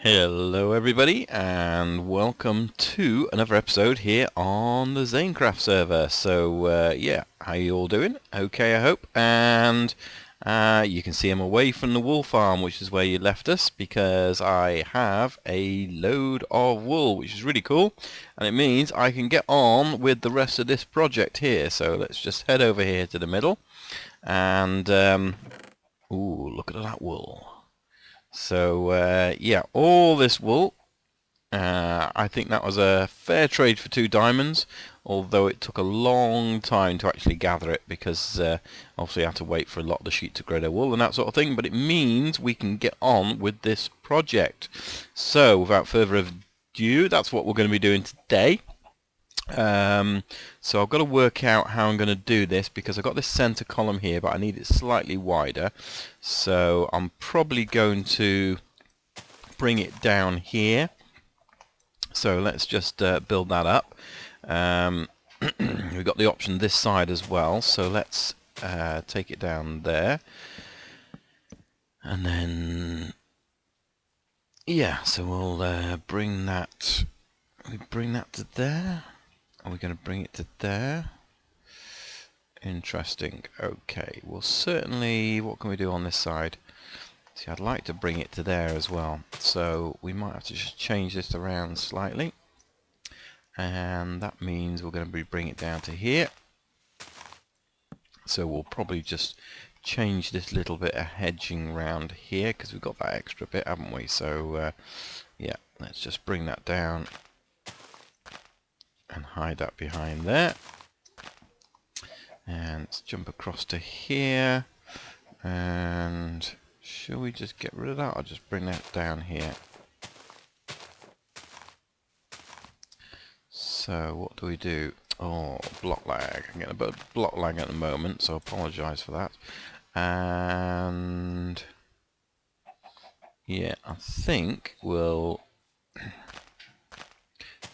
Hello everybody and welcome to another episode here on the Zanecraft server. So yeah, how you all doing? Okay, I hope. And you can see I'm away from the wool farm, which is where you left us, because I have a load of wool, which is really cool, and it means I can get on with the rest of this project here. So let's just head over here to the middle and ooh, look at that wool. So yeah, all this wool, I think that was a fair trade for 2 diamonds, although it took a long time to actually gather it, because obviously I had to wait for a lot of the sheep to grow their wool and that sort of thing, but it means we can get on with this project. So without further ado, that's what we're going to be doing today. So I've got to work out how I'm going to do this, because I've got this center column here, but I need it slightly wider. So I'm probably going to bring it down here. So let's just build that up. We've got the option this side as well, so let's take it down there. And then, yeah, so we'll bring that to there. Are we going to bring it to there? Interesting. Okay, well certainly, what can we do on this side? See, I'd like to bring it to there as well, so we might have to just change this around slightly, and that means we're going to bring it down to here. So we'll probably just change this little bit of hedging round here, because we've got that extra bit, haven't we? So yeah, let's just bring that down and hide that behind there, and let's jump across to here. And shall we just get rid of that? I'll just bring that down here. So what do we do? Oh, block lag. I'm getting a bit of block lag at the moment, so I apologise for that. And yeah, I think we'll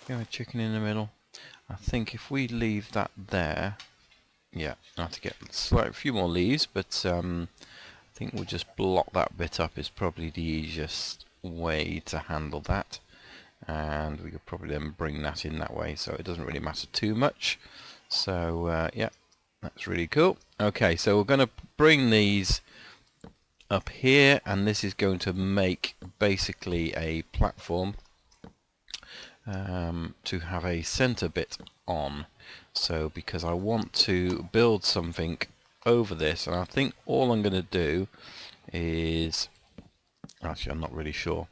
get a chicken in the middle. I think if we leave that there, yeah, I have to get a few more leaves, but I think we'll just block that bit up is probably the easiest way to handle that. And we could probably then bring that in that way, so it doesn't really matter too much. So yeah, that's really cool. Okay, so we're going to bring these up here, and this is going to make basically a platform to have a center bit on. So because I want to build something over this, and I think all I'm going to do is, actually I'm not really sure,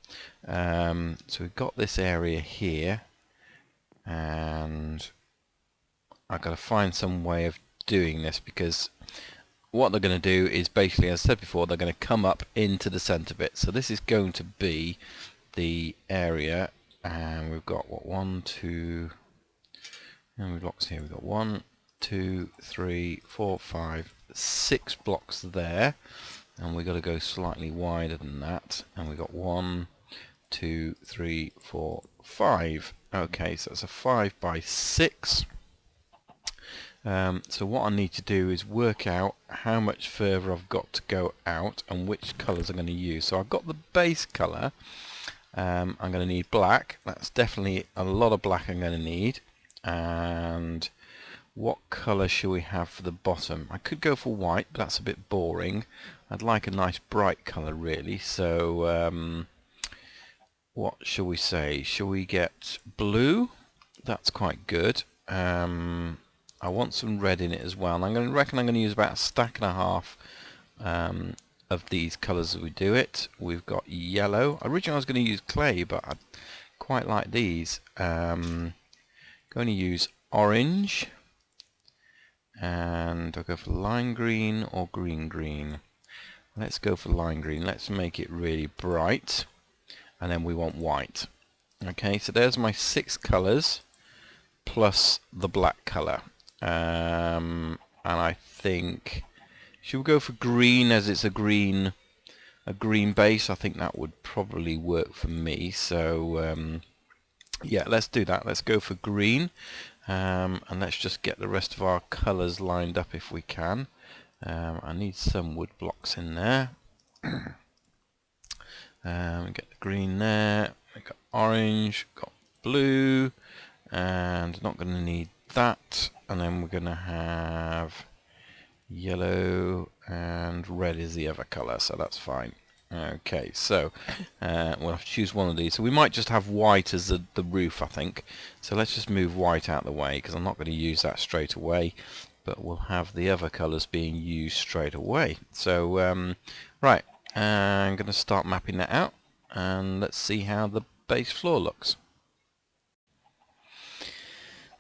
so we've got this area here, and I've got to find some way of doing this, because what they're going to do is basically, as I said before, they're going to come up into the center bit. So this is going to be the area, and we've got what, 1, 2, how many blocks here? We've got 1, 2, 3, 4, 5, 6 blocks there, and we've got to go slightly wider than that, and we've got 1, 2, 3, 4, 5. Okay, so it's a 5 by 6. So what I need to do is work out how much further I've got to go out and which colours I'm going to use. So I've got the base colour. I'm going to need black. That's definitely a lot of black I'm going to need. And what colour shall we have for the bottom? I could go for white, but that's a bit boring. I'd like a nice bright colour really. So what shall we say? Shall we get blue? That's quite good. I want some red in it as well, and I reckon I'm going to use about 1.5 stacks of these colours as we do it. We've got yellow. Originally I was going to use clay, but I quite like these. Going to use orange, and I'll go for lime green or green. Let's go for lime green. Let's make it really bright, and then we want white. Okay, so there's my 6 colours plus the black colour. And I think, should we go for green, as it's a green base? I think that would probably work for me. So yeah, let's do that. Let's go for green, and let's just get the rest of our colours lined up if we can. I need some wood blocks in there. Get the green there. We got orange, got blue, and not going to need that. And then we're going to have yellow and red is the other colour, so that's fine. Okay, so we'll have to choose one of these. So we might just have white as the roof, I think. So let's just move white out of the way, because I'm not going to use that straight away. But we'll have the other colours being used straight away. So, right, I'm going to start mapping that out. And let's see how the base floor looks.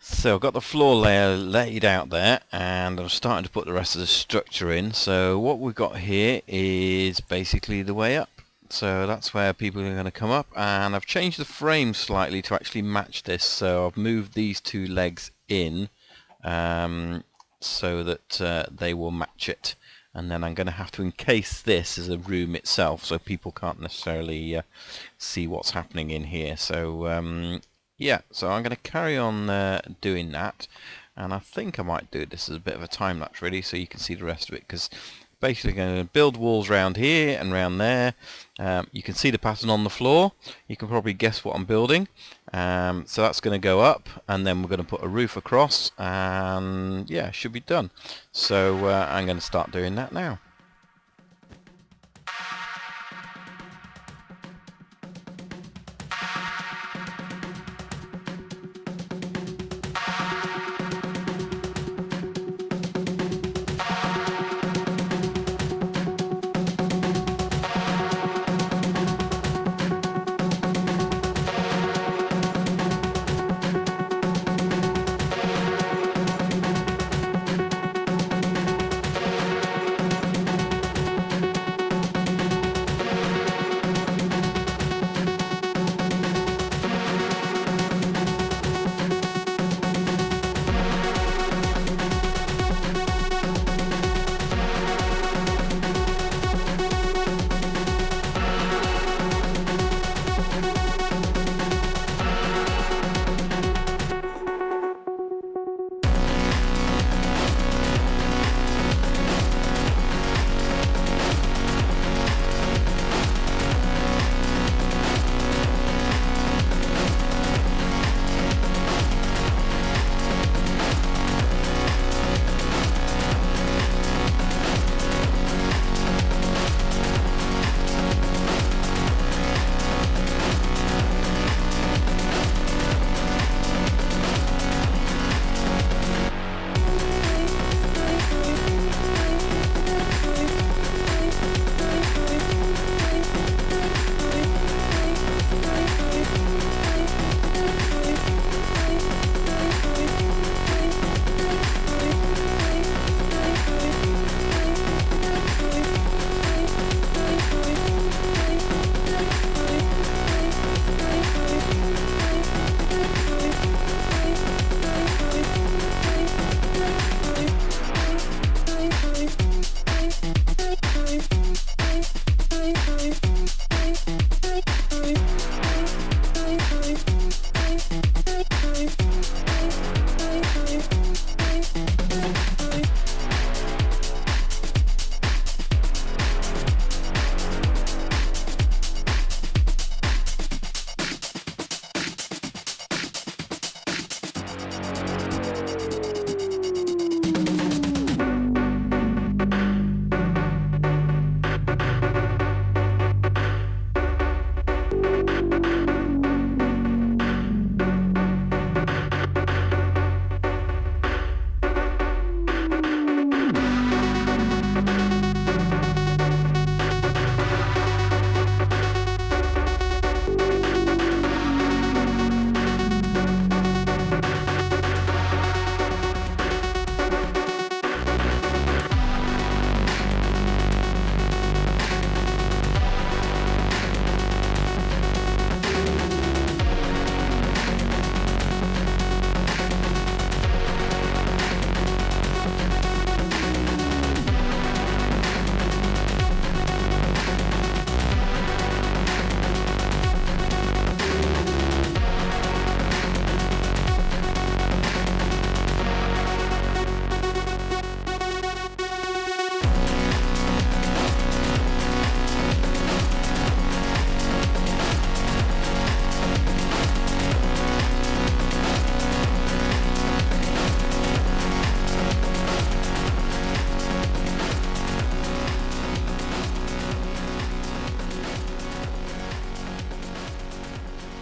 So I've got the floor layer laid out there, and I'm starting to put the rest of the structure in. So what we've got here is basically the way up. So that's where people are going to come up, and I've changed the frame slightly to actually match this. So I've moved these two legs in so that they will match it. And then I'm going to have to encase this as a room itself, so people can't necessarily see what's happening in here. So yeah, so I'm going to carry on doing that, and I think I might do this as a bit of a time lapse really, so you can see the rest of it, because basically going to build walls around here and around there. You can see the pattern on the floor. You can probably guess what I'm building. So that's going to go up, and then we're going to put a roof across, and yeah, it should be done. So I'm going to start doing that now.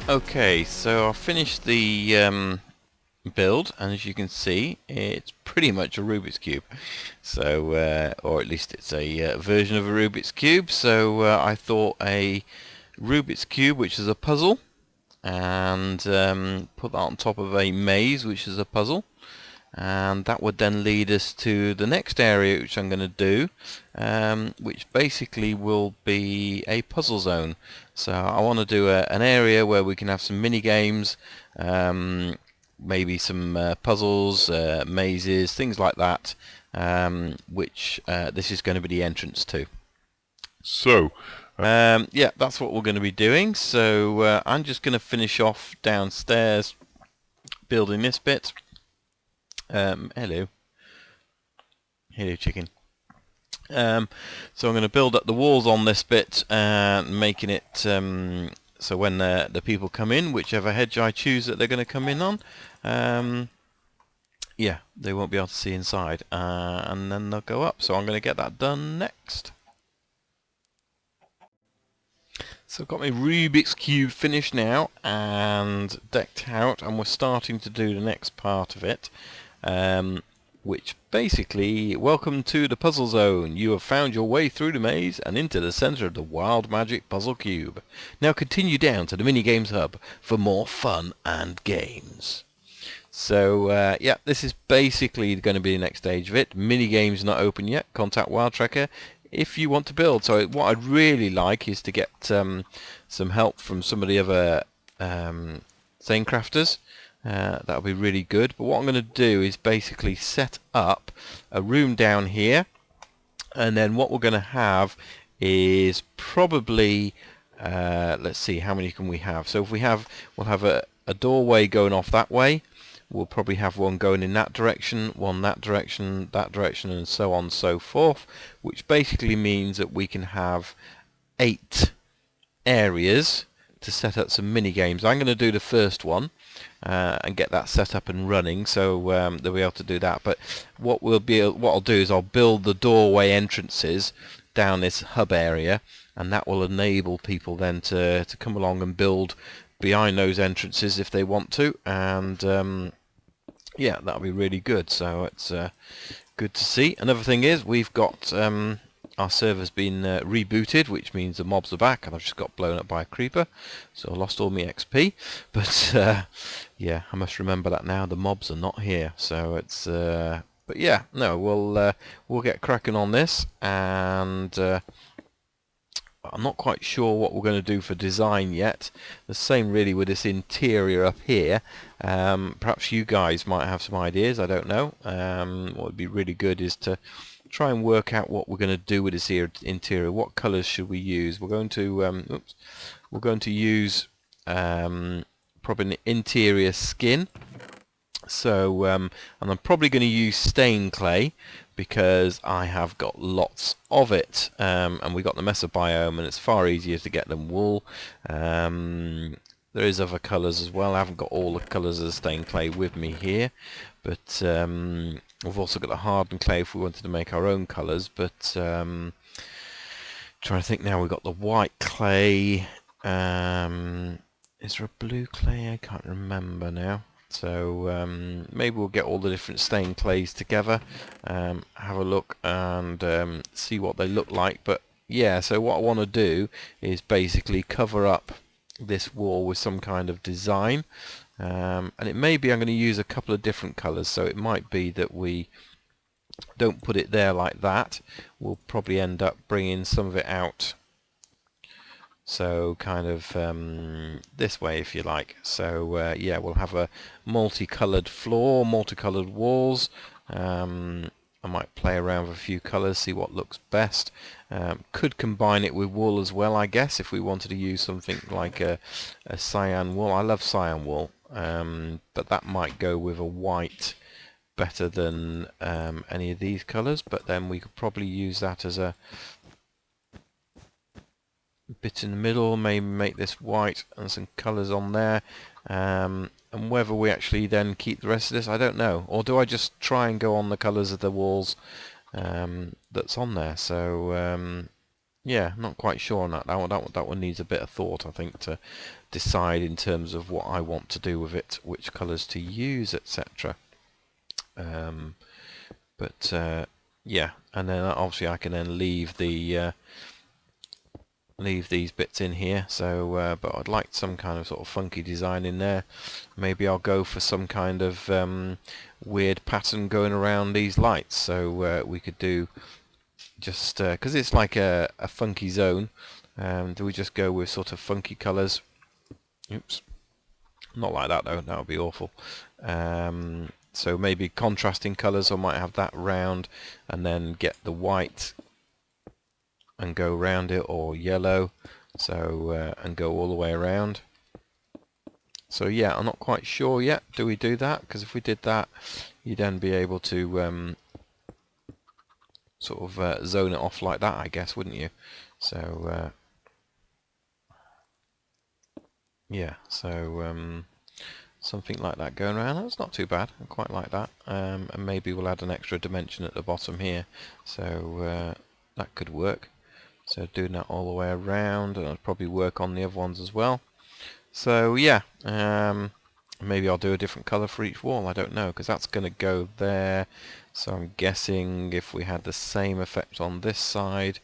Okay, so I finished the build, and as you can see, it's pretty much a Rubik's Cube. So, or at least it's a version of a Rubik's Cube. So I thought a Rubik's Cube, which is a puzzle, and put that on top of a maze, which is a puzzle, and that would then lead us to the next area, which I'm going to do, which basically will be a puzzle zone. So I want to do an area where we can have some mini games, maybe some puzzles, mazes, things like that, which this is going to be the entrance to. So yeah, that's what we're going to be doing. So I'm just going to finish off downstairs building this bit. Hello chicken. So I'm going to build up the walls on this bit, making it so when the people come in, whichever hedge I choose that they're going to come in on, yeah, they won't be able to see inside, and then they'll go up. So I'm going to get that done next. So I've got my Rubik's Cube finished now and decked out, and we're starting to do the next part of it, which basically, welcome to the puzzle zone. You have found your way through the maze and into the center of the Wild Magic Puzzle Cube. Now continue down to the Minigames Hub for more fun and games. So yeah, this is basically going to be the next stage of it. Minigames not open yet. Contact Wild Trekker if you want to build. So what I'd really like is to get some help from some of the other Zanecrafters. That would be really good. But what I'm going to do is basically set up a room down here, and then what we're going to have is probably let's see, how many can we have? So if we'll have a doorway going off that way. We'll probably have one going in that direction, one that direction, and so on and so forth, which basically means that we can have 8 areas to set up some mini games. I'm going to do the first one and get that set up and running, so they'll be able to do that. But what I'll do is I'll build the doorway entrances down this hub area, and that will enable people then to come along and build behind those entrances if they want to, and yeah, that'll be really good. So it's good to see. Another thing is we've got our server's been rebooted, which means the mobs are back, and I've just got blown up by a creeper, so I lost all my XP. But yeah, I must remember that now. The mobs are not here, so it's. But yeah, no, we'll get cracking on this, and I'm not quite sure what we're going to do for design yet. The same really with this interior up here. Perhaps you guys might have some ideas, I don't know. What would be really good is to try and work out what we're going to do with this interior. What colours should we use? We're going to use probably an interior skin. So and I'm probably going to use stained clay, because I have got lots of it, and we got the Mesa biome, and it's far easier to get than wool. There is other colours as well. I haven't got all the colours of the stained clay with me here, but we've also got the hardened clay if we wanted to make our own colours. But trying to think now, we've got the white clay. Is there a blue clay? I can't remember now. So maybe we'll get all the different stained clays together, have a look and see what they look like. But yeah, so what I want to do is basically cover up this wall with some kind of design, and it may be I'm going to use a couple of different colours. So it might be that we don't put it there like that. We'll probably end up bringing some of it out, so kind of this way, if you like. So yeah, we'll have a multicoloured floor, multicoloured walls. I might play around with a few colours, see what looks best. Could combine it with wool as well, I guess, if we wanted to use something like a cyan wool. I love cyan wool, but that might go with a white better than any of these colours. But then we could probably use that as a bit in the middle, maybe make this white and some colours on there, and whether we actually then keep the rest of this, I don't know. Or do I just try and go on the colours of the walls that's on there? So Yeah, not quite sure on that. That one needs a bit of thought, I think, to decide in terms of what I want to do with it, which colours to use, etc. But yeah, and then obviously I can then leave the leave these bits in here. So, but I'd like some kind of sort of funky design in there. Maybe I'll go for some kind of weird pattern going around these lights. So we could do just because it's like a funky zone. Do we just go with sort of funky colours? Oops, not like that though. That would be awful. So maybe contrasting colours. I might have that round, and then get the white and go around it, or yellow, so and go all the way around. So yeah, I'm not quite sure yet. Do we do that? Because if we did that, you'd then be able to sort of zone it off like that, I guess, wouldn't you? So yeah, so something like that going around. That's not too bad. I quite like that. And maybe we'll add an extra dimension at the bottom here, so that could work. So doing that all the way around, and I'll probably work on the other ones as well. So yeah, maybe I'll do a different colour for each wall. I don't know, because that's going to go there. So I'm guessing if we had the same effect on this side,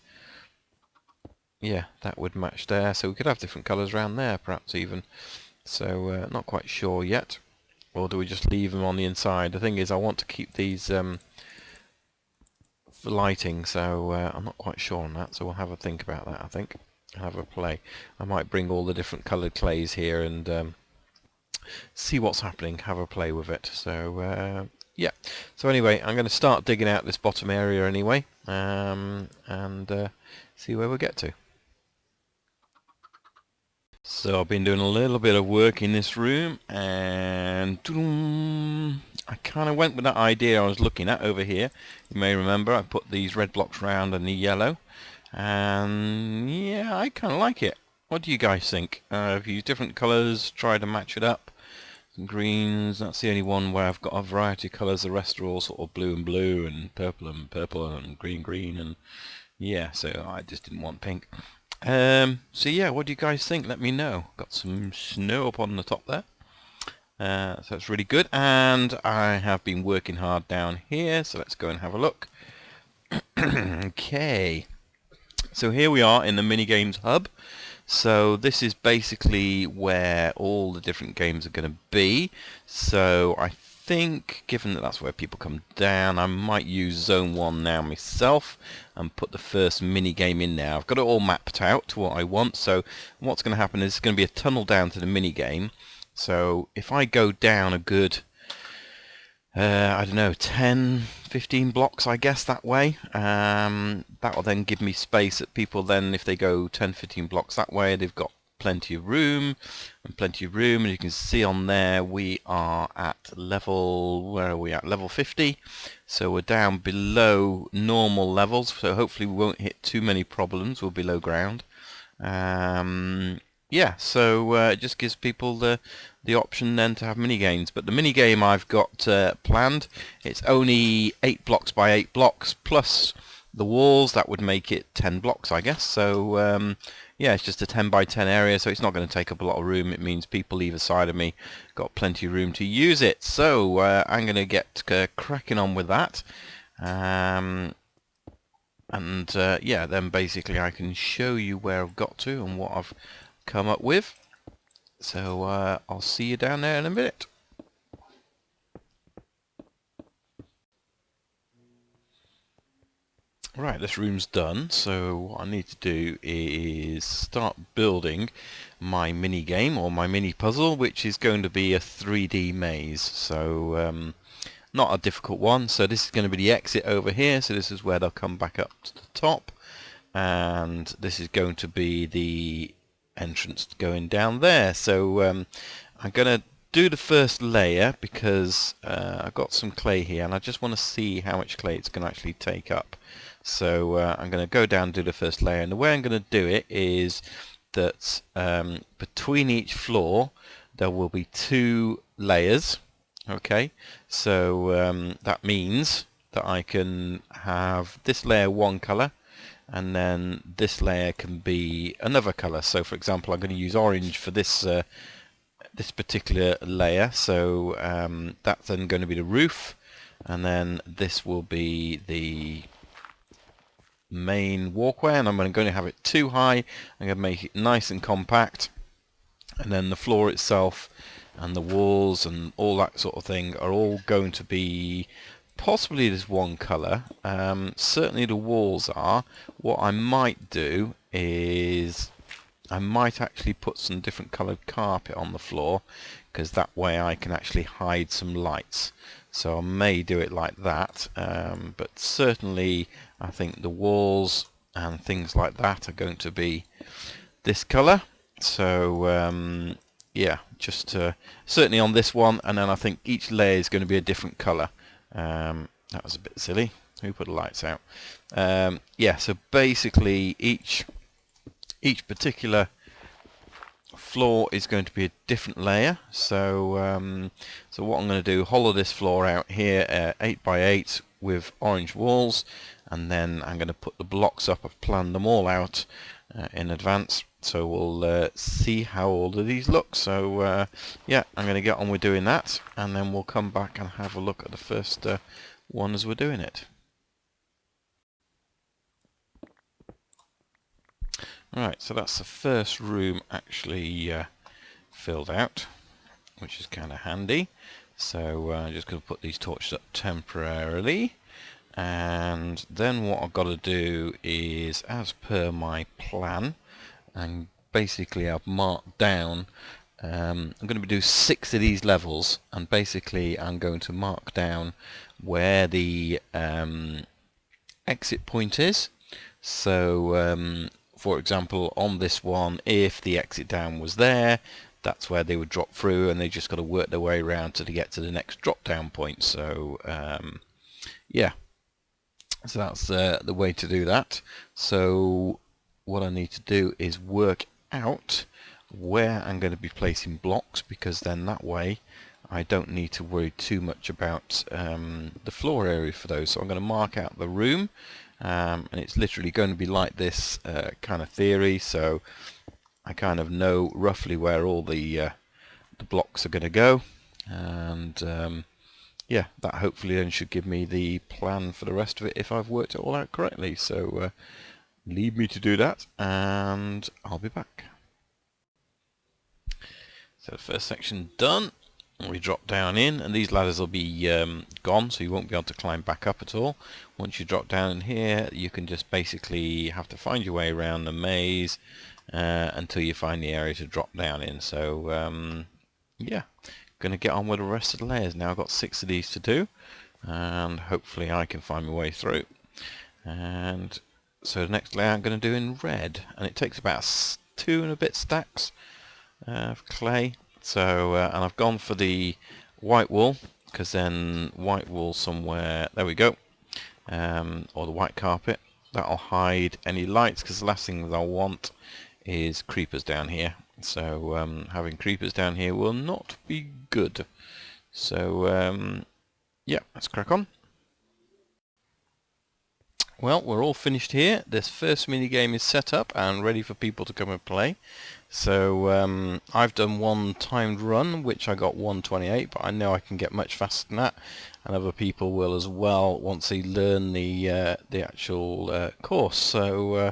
yeah, that would match there. So we could have different colours around there, perhaps even. So not quite sure yet. Or do we just leave them on the inside? The thing is, I want to keep these for lighting, so I'm not quite sure on that. So we'll have a think about that, I think. Have a play. I might bring all the different coloured clays here and see what's happening, have a play with it. So yeah, so anyway, I'm going to start digging out this bottom area anyway, and see where we get to. So I've been doing a little bit of work in this room, and I kind of went with that idea I was looking at over here. You may remember I put these red blocks round and the yellow, and yeah, I kind of like it. What do you guys think? I've used different colours, tried to match it up. Some greens, that's the only one where I've got a variety of colours. The rest are all sort of blue and blue and purple and green, and yeah, so I just didn't want pink. So yeah, what do you guys think? Let me know. Got some snow up on the top there. So that's really good, and I have been working hard down here, so let's go and have a look. Okay, so here we are in the minigames hub. So this is basically where all the different games are going to be. So I think, given that that's where people come down, I might use Zone 1 now myself and put the first mini game in there. I've got it all mapped out to what I want. So what's going to happen is it's going to be a tunnel down to the mini game. So if I go down a good, I don't know, 10, 15 blocks, I guess, that way, that will then give me space that people then, if they go 10, 15 blocks that way, they've got plenty of room, and you can see on there we are at level, where are we at? Level 50, so we're down below normal levels, so hopefully we won't hit too many problems. We're below ground. Yeah, so it just gives people the option then to have mini games. But the mini game I've got planned, it's only 8 blocks by 8 blocks plus the walls. That would make it 10 blocks, I guess. So yeah, it's just a 10 by 10 area, so it's not going to take up a lot of room. It means people either side of me got plenty of room to use it. So I'm going to get cracking on with that. And yeah, then basically I can show you where I've got to and what I've come up with. So I'll see you down there in a minute. Right, this room's done, so what I need to do is start building my mini game or my mini puzzle, which is going to be a 3D maze. So not a difficult one. So this is going to be the exit over here, so this is where they'll come back up to the top, and this is going to be the entrance going down there. So I'm going to do the first layer because I've got some clay here and I just want to see how much clay it's going to actually take up. So I'm going to go down and do the first layer, and the way I'm going to do it is that between each floor there will be 2 layers. Okay, so that means that I can have this layer one color and then this layer can be another colour. So for example, I'm going to use orange for this this particular layer, so that's then going to be the roof, and then this will be the main walkway, and I'm going to have it too high. I'm going to make it nice and compact, and then the floor itself and the walls and all that sort of thing are all going to be possibly this one colour. Certainly the walls are. What I might do is I might actually put some different coloured carpet on the floor, because that way I can actually hide some lights. So I may do it like that, but certainly I think the walls and things like that are going to be this colour. So yeah, just certainly on this one, and then I think each layer is going to be a different colour. That was a bit silly. Who put the lights out? Yeah, so basically each particular floor is going to be a different layer. So so what I'm going to do, hollow this floor out here, 8 by 8 with orange walls, and then I'm going to put the blocks up. I've planned them all out in advance, so we'll see how all of these look. So yeah, I'm going to get on with doing that, and then we'll come back and have a look at the first one as we're doing it. Right, so that's the first room actually filled out, which is kind of handy. So I'm just going to put these torches up temporarily, and then what I've got to do is, as per my plan, and basically I've marked down, I'm going to do 6 of these levels, and basically I'm going to mark down where the exit point is. So for example, on this one, if the exit down was there, that's where they would drop through, and they just got to work their way around to get to the next drop down point. So yeah, so that's the way to do that. So what I need to do is work out where I'm going to be placing blocks, because then that way I don't need to worry too much about the floor area for those. So I'm going to mark out the room, and it's literally going to be like this kind of theory. So I kind of know roughly where all the blocks are going to go, and yeah, that hopefully then should give me the plan for the rest of it if I've worked it all out correctly. So leave me to do that, and I'll be back. So the first section done. We drop down in, and these ladders will be gone, so you won't be able to climb back up at all. Once you drop down in here, you can just basically have to find your way around the maze until you find the area to drop down in. So yeah, going to get on with the rest of the layers now. I've got 6 of these to do, and hopefully I can find my way through. And so the next layer I'm going to do in red, and it takes about 2 and a bit stacks of clay. So and I've gone for the white wool, because then white wool somewhere, there we go, or the white carpet, that'll hide any lights, because the last thing that I'll want is creepers down here. So having creepers down here will not be good. So yeah, let's crack on. Well, we're all finished here. This first mini game is set up and ready for people to come and play. So I've done one timed run, which I got 1:28, but I know I can get much faster than that, and other people will as well once they learn the actual course. So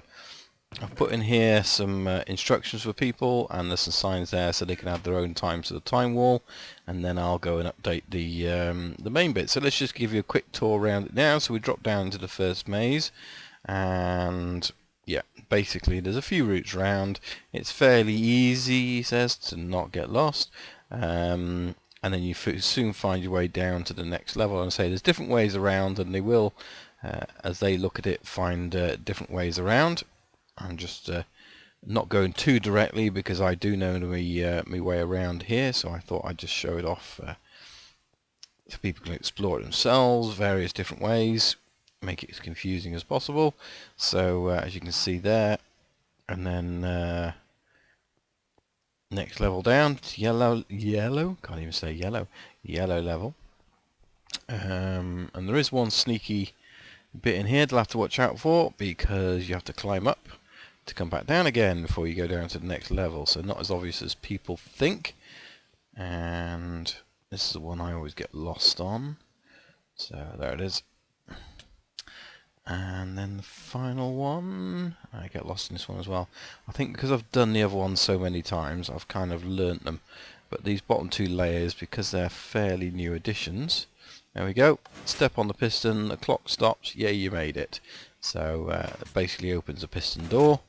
I've put in here some instructions for people, and there's some signs there so they can add their own time to the time wall, and then I'll go and update the main bit. So let's just give you a quick tour around it now. So we drop down into the first maze, and yeah, basically there's a few routes around. It's fairly easy, he says, to not get lost, and then you soon find your way down to the next level. And I say there's different ways around, and they will, as they look at it, find different ways around. I'm just not going too directly, because I do know my way around here, so I thought I'd just show it off so people can explore it themselves, various different ways, make it as confusing as possible. So as you can see there, and then next level down, it's yellow, can't even say yellow level, and there is one sneaky bit in here they'll have to watch out for, because you have to climb up to come back down again before you go down to the next level, so not as obvious as people think. And this is the one I always get lost on, so there it is. And then the final one, I get lost in this one as well. I think because I've done the other ones so many times, I've kind of learnt them. But these bottom two layers, because they're fairly new additions, there we go, step on the piston, the clock stops, yeah, you made it. So it basically opens a piston door,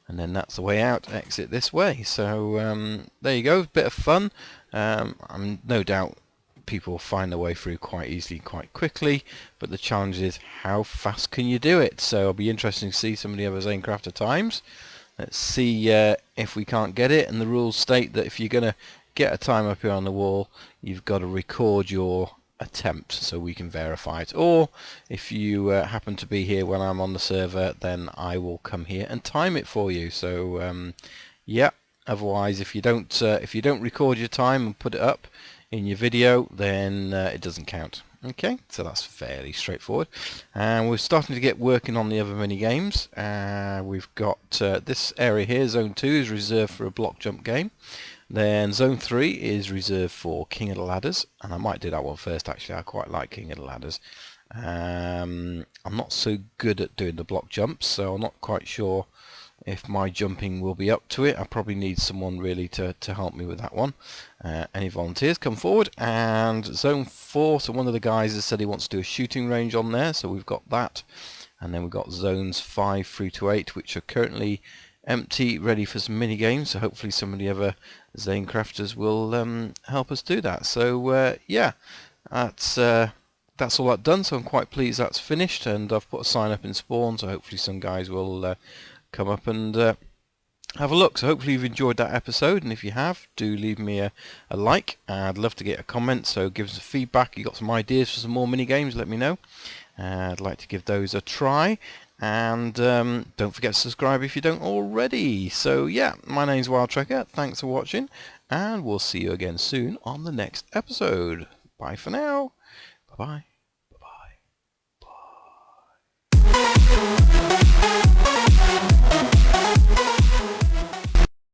and then that's the way out, exit this way. So there you go, bit of fun. I'm no doubt people will find their way through quite easily, quite quickly, but the challenge is how fast can you do it. So it'll be interesting to see some of the other Zanecrafter times. Let's see if we can't get it, and the rules state that if you're going to get a time up here on the wall, you've got to record your attempt so we can verify it, or if you happen to be here when I'm on the server, then I will come here and time it for you. So yeah, otherwise if you don't record your time and put it up in your video, then it doesn't count. Okay, so that's fairly straightforward, and we're starting to get working on the other mini games. We've got this area here, zone 2, is reserved for a block jump game. Then zone 3 is reserved for King of the Ladders, and I might do that one first. Actually, I quite like King of the Ladders. I'm not so good at doing the block jumps, so I'm not quite sure if my jumping will be up to it. I probably need someone really to help me with that one. Any volunteers, come forward. And zone 4, so one of the guys has said he wants to do a shooting range on there, so we've got that. And then we've got zones 5 through to 8, which are currently empty, ready for some mini games, so hopefully some of the other Zanecrafters will help us do that. So yeah, that's all that done, so I'm quite pleased that's finished, and I've put a sign up in spawn, so hopefully some guys will come up and have a look. So hopefully you've enjoyed that episode, and if you have, do leave me a like. I'd love to get a comment, so give us a feedback. You got some ideas for some more mini games, let me know. I'd like to give those a try, and don't forget to subscribe if you don't already. So yeah, my name's Wild Trekker, thanks for watching, and we'll see you again soon on the next episode. Bye for now. Bye bye.